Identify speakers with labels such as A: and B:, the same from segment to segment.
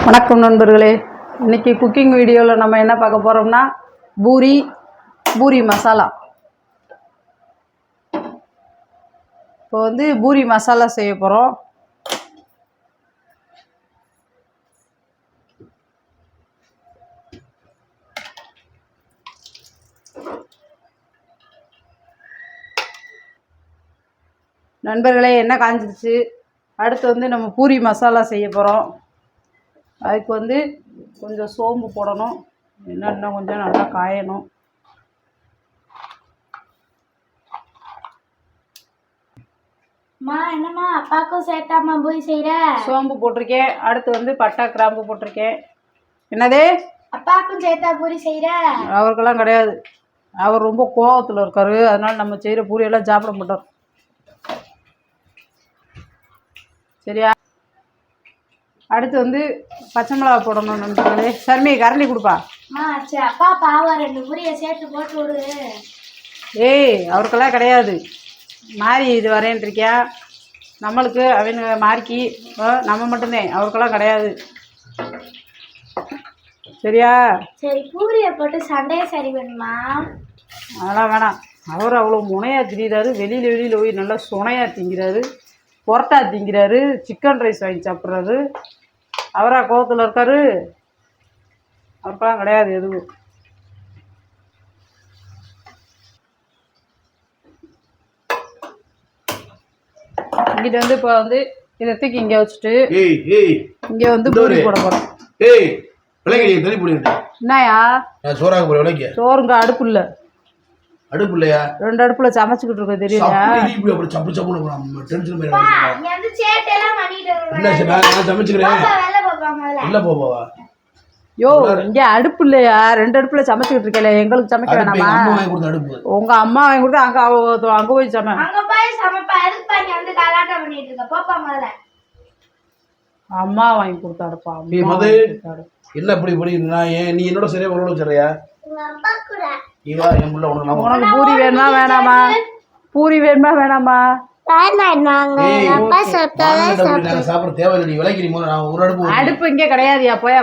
A: வணக்கம் நண்பர்களே. இன்றைக்கி குக்கிங் வீடியோவில் நம்ம என்ன பார்க்க போகிறோம்னா பூரி மசாலா. இப்போ பூரி மசாலா செய்ய போகிறோம். நண்பர்களே, எண்ணெய் காஞ்சிடுச்சு. அடுத்து நம்ம பூரி மசாலா செய்ய போகிறோம். அதுக்கு கொஞ்சம் சோம்பு போடணும். இன்னும் கொஞ்சம் நல்லா காயணும்.
B: என்னம்மா அப்பாவுக்கும் சேர்த்தாம்மா பூரி செய்கிற?
A: சோம்பு போட்டிருக்கேன். அடுத்து பட்டை கிராம்பு போட்டிருக்கேன். என்னது?
B: அப்பாவுக்கும் சேர்த்தா பூரி செய்கிற?
A: அவருக்கெல்லாம் கிடையாது. அவர் ரொம்ப கோவத்தில் இருக்கார். அதனால் நம்ம செய்கிற பூரியெல்லாம் சாப்பிட மாட்டோம். சரியா? அடுத்து பச்சை மிளகா போடணும் நண்பர்களே. சர்மி கரண்டி கொடுப்பா.
B: சரி, அப்பா பாவம் 2 பூரியை சேர்த்து போட்டு விடு.
A: ஏய், அவருக்கெல்லாம் கிடையாது. மாறி இது வரேன்றிருக்கியா? நம்மளுக்கு அவங்க மாறிக்கி நம்ம மட்டும்தான். அவருக்கெல்லாம் கிடையாது. சரியா?
B: சரி, பூரியை போட்டு சண்டையை சரி பண்ணுமா?
A: அதெல்லாம் வேணாம். அவர் அவ்வளோ முனையாக திரிகிறாரு. வெளியில் போய் நல்லா சுனையாக திங்கிறாரு, பொரோட்டா திங்கிறாரு, சிக்கன் ரைஸ் வாங்கி சாப்பிட்றாரு. அவரா கோவத்தில் இருக்காரு? அவருக்கெல்லாம் கிடையாது எதுவும். இங்கிட்ட இப்போ இதை தூக்கி இங்கே வச்சுட்டு இங்கே பூரி போட போகிறோம். என்னயா சோறுங்க? அடுப்பு இல்லை.
C: அடுப்பு இல்லையா?
A: 2 அடுப்புல சமைச்சுக்கிட்டு இருக்கோம். தெரியுதா? யோ, இங்க அடுப்பு இல்லையா? 2 அடுப்புல சமைச்சுக்கிட்டு இருக்கல. எங்களுக்கு சமைக்க வேணாமா? உங்க அம்மா வாங்கி கொடுத்து அங்க போய் அம்மா வாங்கி கொடுத்த அடுப்பா?
C: என்ன இப்படி நீ என்னோட சரியா உறவு சரியா?
A: உனக்கு பூரி வேணுமா வேணாமா? பூரி வேணுமா வேணாமா? அடுப்பு இங்க கிடையாதுயா. போயா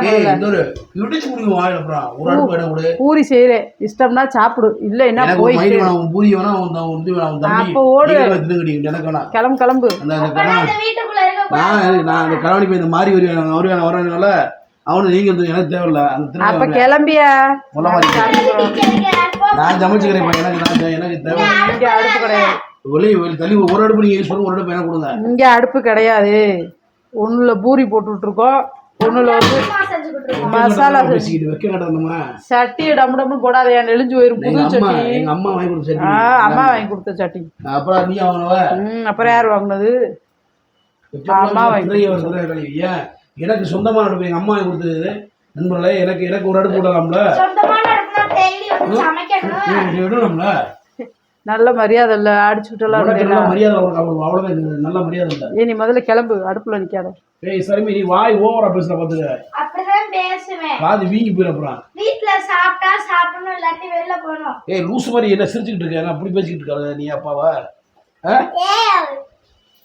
A: பூரி செய்யற இஷ்டம்னா சாப்பிடு. இல்ல என்ன போய் அப்ப ஓடு. கிளம்பு கிளம்பு.
C: நான் கலவணி போய் இந்த மாதிரி வருவானால அவனு நீங்க எனக்கு தேவையில்ல.
A: அப்ப கிளம்பியா?
C: நான் சமைச்சுக்கிறேன். எனக்கு தேவை.
A: அடுப்பு கிடையாது.
C: தள்ளி ஒரு அடுப்பு நீங்க சொல்லு, ஒரு அடுப்பு எனக்கு கொடுங்க.
A: இங்க அடுப்பு கிடையாது. ஒண்ணுல பூரி போட்டுட்டு இருக்கோம், ஒண்ணுல மசாலா சட்டி. டம்மு டம்மு போடாத, நெளிஞ்சு போயிரும். புது சட்டி.
C: எங்க அம்மா வாங்கி கொடுத்த சட்டி.
A: அம்மா வாங்கி கொடுத்த சட்டி.
C: அப்புறம் நீ வாங்கினவ?
A: அப்புறம் யார் வாங்கினது? அம்மா வாங்கி.
C: எனக்கு சொந்தமான அடுப்பு எங்க அம்மா வாங்கி கொடுத்தது. நண்பர்களே, எனக்கு ஒரு அடுப்பு போடலாம்ல?
A: நல்ல மரியாதை இல்ல. அடிச்சுட்டலாம்.
C: மரியாதை அவ்வளவுதான். நல்ல மரியாதை இல்ல.
A: நீ முதல்ல கிளம்பு. அடுப்புல நிக்காத.
C: ஏய் சரி, நீ வாய் ஓவரா பேசுற. பாத்துக்க,
B: அப்படிதான் பேசுவேன்.
C: காது வீங்கி போயிர போறான்.
B: வீட்ல சாப்பிட்டா சாப்பிடணும், இல்லாட்டி வெளில போணும்.
C: ஏய் லூசு மாதிரி என்ன சிரிச்சுக்கிட்டு இருக்க? அப்படி பேசிக்கிட்டு இருக்காத நீ அப்பாவா?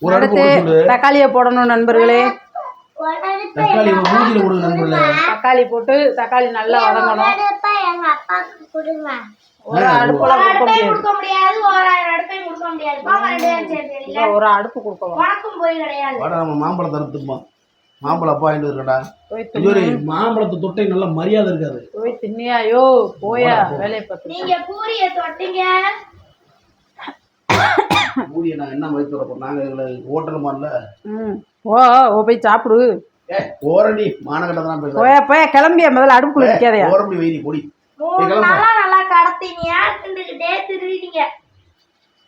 C: ஒரு அடுப்பு போடு.
A: தக்காளியை போடணும் நண்பர்களே.
C: தக்காளி மூஞ்சில போடு நண்பர்களே.
A: தக்காளி போட்டு தக்காளி நல்லா வதங்கணும்.
B: எங்க அப்பாக்கு கொடுங்க.
A: ஒரு அடுப்புல
B: கொடுக்க முடியாது. ஒரு அடுப்பை கொடுக்க முடியாது. பாப்பா ரெண்டு பேரும் சேர்ந்து
A: ஒரு அடுப்பு கொடுக்கலாம்.
B: வணக்கம் போய் கிடையாது.
C: வாடா, நம்ம மாம்பழத்தை அறுத்துப்போம். மாம்பழம் அப்பா வாங்கிட்டு இருக்கடா. ஐயோ, மாம்பழத்தை தொட்டை நல்ல மரியாதை இருக்காது.
A: போய் தின்னியா? யோ போயா, வேலையை பார்த்து.
B: நீங்க பூரியை தொட்டீங்க.
C: பூரியை நான் என்ன மதித்து வரப்போம்? நாங்க ஹோட்டல் மாடல.
A: ஓ போய் சாப்பிடு.
C: ஓரடி மானகட்டதான் பேச.
A: போயா போயா, கிளம்பியா. முதல்ல அடுப்புக்குள்ள நிக்காதயா.
C: ஓரடி வைடி பொடி.
B: நல்லா கடத்தீங்க. திண்டுக்கிட்டே திருவிட்டீங்க.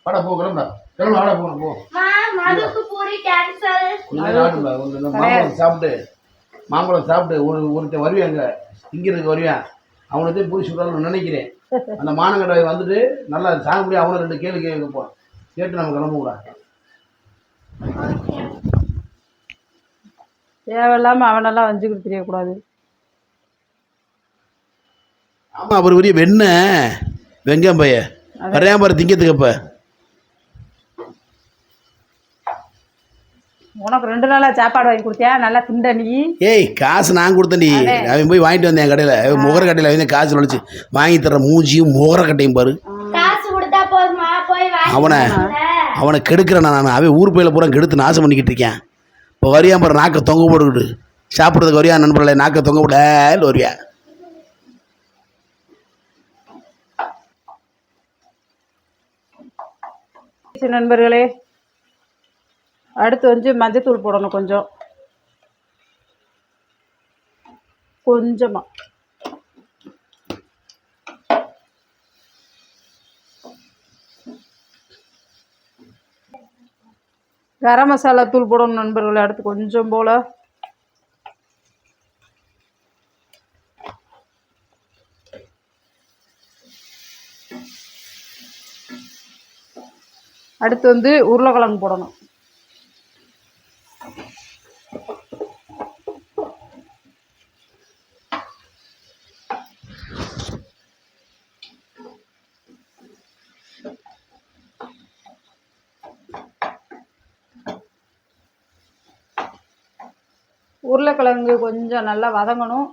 C: வாடா போ, கிளம்புடா. கிளம்பு, வாடா போ போ.
B: மதுக்கு பூரி கேன்சல்.
C: மாம்பழம் சாப்பிட்டு ஒருத்தன் வருவாங்க, திங்கிறதுக்கு வருவான். அவனுக்கு பூரி சுடான்னு நினைக்கிறேன். அந்த மானங்கடை வந்துட்டு நல்லா சாப்பிடி. அவனை 2 கேள்வி கேட்போம். கேட்டு நம்ம கிளம்புடா.
A: தேவையில்லாம அவனெல்லாம் வஞ்சுக்கிட்டு தெரியக்கூடாது.
C: ஆமா, அவர் பெரிய வெங்காயம் பைய வரையாம பாரு திங்கிறதுக்கு. அப்ப
A: உனக்கு 2 நாளாக சாப்பாடு வாங்கி கொடுத்தியா நல்லா திண்ட நீ.
C: ஏய் காசு நான் கொடுத்தேன்டி. அவன் போய் வாங்கிட்டு வந்தேன் கடையில், முகர கடையில் வந்து காசு தொலைச்சி வாங்கி தர்ற மூஞ்சியும் முகர கட்டையும் பாரு.
B: காசு கொடுத்தா போதுமா போய்
C: அவனை கெடுக்கிறேன் நான். அவன் ஊர் பயில பூரா கெடுத்து நாசம் பண்ணிக்கிட்டு இருக்கேன். இப்போ வரியா பாரு, நாக்கை தொங்க போட்டுக்கிட்டு சாப்பிட்றதுக்கு வரியா நண்பர்களே, நாக்கை தொங்க போட வருவியா.
A: நண்பர்களே, அடுத்து வந்து மஞ்சத்தூள் போடணும் கொஞ்சமாக. கரம் மசாலா தூள் போடணும் நண்பர்களே, அடுத்து கொஞ்சம் போல். அடுத்து வந்து உருளைக்கிழங்கு போடணும். உருளைக்கிழங்கு கொஞ்சம் நல்லா வதங்கணும்.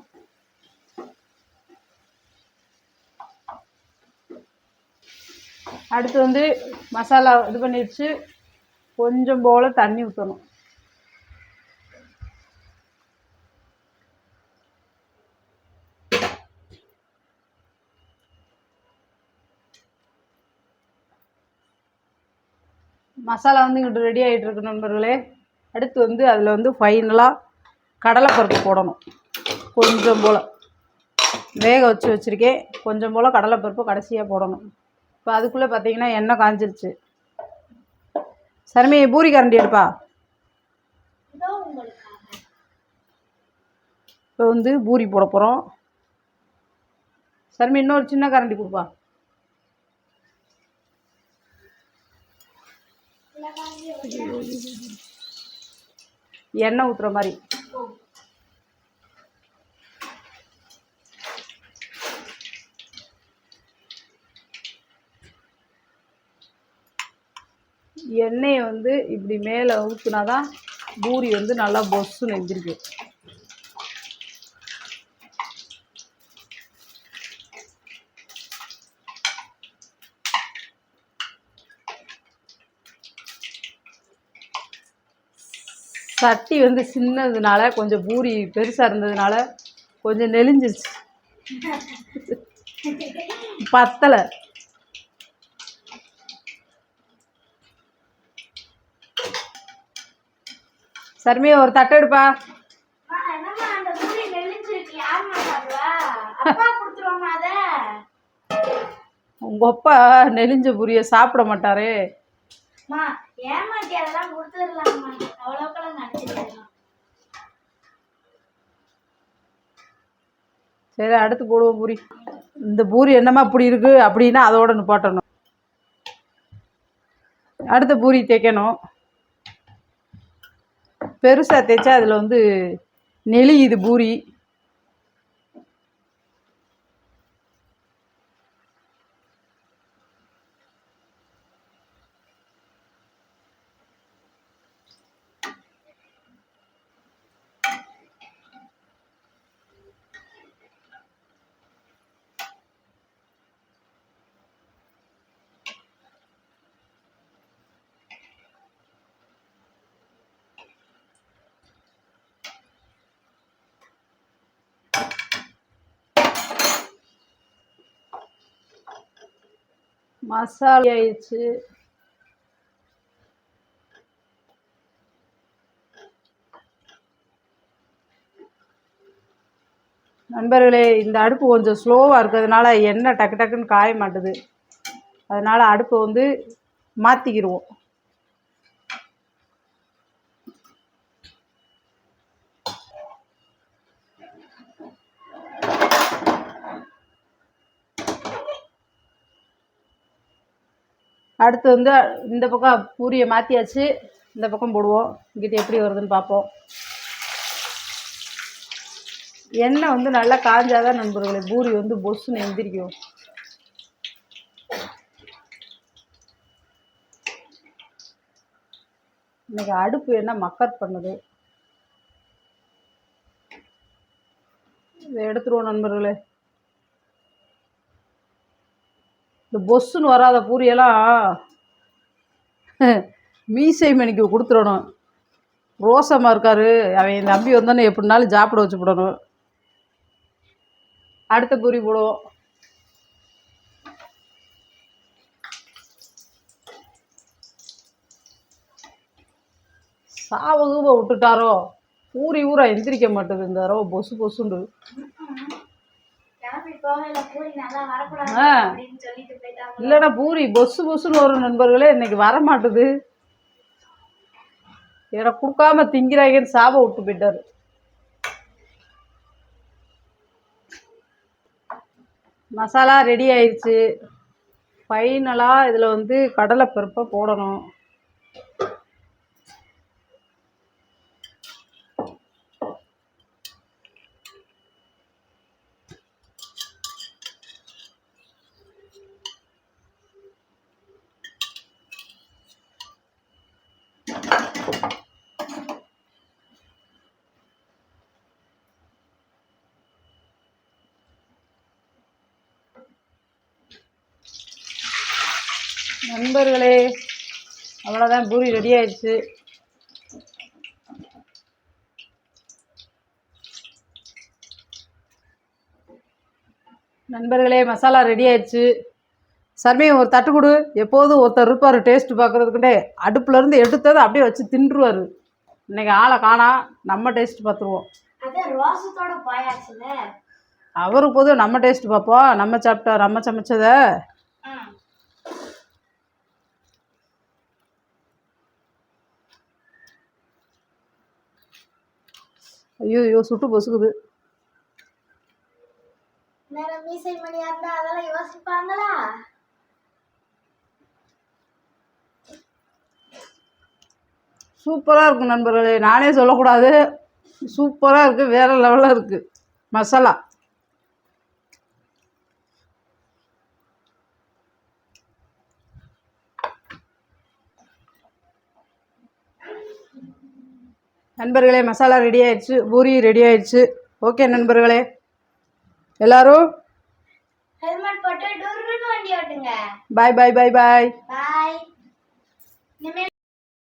A: அடுத்து வந்து மசாலா இது பண்ணிடுச்சு, கொஞ்சம் போல் தண்ணி ஊற்றணும். மசாலா வந்து இங்கிட்டு ரெடி ஆகிட்டு இருக்கு நண்பர்களே. அடுத்து வந்து அதில் வந்து ஃபைனலாக கடலைப்பருப்பு போடணும். கொஞ்சம் போல் வேக வச்சுருக்கேன், கொஞ்சம் போல் கடலைப்பருப்பு கடைசியாக போடணும். இப்போ அதுக்குள்ளே பார்த்தீங்கன்னா எண்ணெய் காஞ்சிருச்சு. சர்மி பூரி கரண்டி எடுப்பா. இப்போ வந்து பூரி போட போகிறோம். சர்மி இன்னொரு சின்ன கரண்டி கொடுப்பா. எண்ணெய் ஊற்றுற மாதிரி. எண்ணெயை வந்து இப்படி மேலே ஊற்றினா தான் பூரி வந்து நல்லா பொஸ்ஸுன்னு நெஞ்சிருக்கு. சட்டி வந்து சின்னதுனால கொஞ்சம் பூரி பெருசாக இருந்ததுனால கொஞ்சம் நெளிஞ்சிருச்சு, பத்தலை. சர்மியா ஒரு தட்டை எடுப்பா. உங்க அப்பா நெளிஞ்ச பூரிய சாப்பிட மாட்டாரே. சரி அடுத்து போடுவோம் பூரி. இந்த பூரி என்னமா இப்படி இருக்கு அப்படின்னா அதோட நிப்பாட்டணும். அடுத்த பூரி தேய்க்கணும். பெருசாக தேய்ச்சா அதில் வந்து நெளியுது பூரி. மசாலா ஆயிடுச்சு. நண்பர்களே, இந்த அடுப்பு கொஞ்சம் ஸ்லோவாக இருக்கிறதுனால எண்ணெய் டக்கு டக்குன்னு காய மாட்டுது. அதனால் அடுப்பை வந்து மாற்றிக்கிடுவோம். அடுத்து வந்து இந்த பக்கம் பூரியை மாற்றியாச்சு, இந்த பக்கம் போடுவோம். இங்கிட்ட எப்படி வருதுன்னு பார்ப்போம். எண்ணெய் வந்து நல்லா காஞ்சாதான் நண்பர்களே பூரி வந்து பொஸ்ஸுன்னு எந்திரிக்கும். இன்னைக்கு அடுப்பு என்ன மக்கர் பண்ணுது. இதை எடுத்துருவோம் நண்பர்களே. இந்த பொஸ்ஸுன்னு வராத பூரியெல்லாம் மீசை மணிக்கு கொடுத்துடணும். ரோசமாக இருக்காரு அவன் நம்பி வந்தோன்னே எப்படினாலும் சாப்பிட வச்சு விடணும். அடுத்த பூரி போடுவோம். சாவகூப விட்டுட்டாரோ பூரி ஊரா எந்திரிக்க மாட்டேது இந்த தடவை பொசு பொசுண்டு. இல்லைன்னா பூரி பொசு பொசுன்னு வரும் நண்பர்களே. இன்னைக்கு வர மாட்டுது. எனக்கு கொடுக்காம திங்கிறாங்கன்னு சாப விட்டு போயிட்டாரு. மசாலா ரெடி ஆயிடுச்சு. ஃபைனலாக இதில் வந்து கடலைப்பருப்பை போடணும். நண்பர்களே அவ்வளோதான், பூரி ரெடி ஆயிடுச்சு. நண்பர்களே மசாலா ரெடி ஆயிடுச்சு. சர்மே ஒரு தட்டு கொடு. எப்போதும் ஒருத்தர் இருப்பார் டேஸ்ட் பார்க்குறதுக்கிட்டே. அடுப்புலேருந்து எடுத்தது அப்படியே வச்சு தின்றுவார். இன்னைக்கு ஆளை காணா, நம்ம டேஸ்ட் பார்த்துருவோம். அவருக்கு போதும் நம்ம டேஸ்ட் பார்ப்போம். நம்ம சாப்பிட்டா நம்ம சமைச்சதை. ஐயோ ஐயோ சுட்டு பொசுக்குது. சூப்பராக இருக்கும் நண்பர்களே. நானே சொல்லக்கூடாது, சூப்பராக இருக்குது. வேறு லெவலில் இருக்குது மசாலா. நண்பர்களே மசாலா ரெடி ஆயிடுச்சு, பூரி ரெடி ஆயிடுச்சு. ஓகே நண்பர்களே, எல்லாரும்
B: ஹெல்மெட் போட்டு டூர்னு வண்டி ஓட்டுங்க.
A: பாய் பாய் பாய் பாய்.
B: பாய்.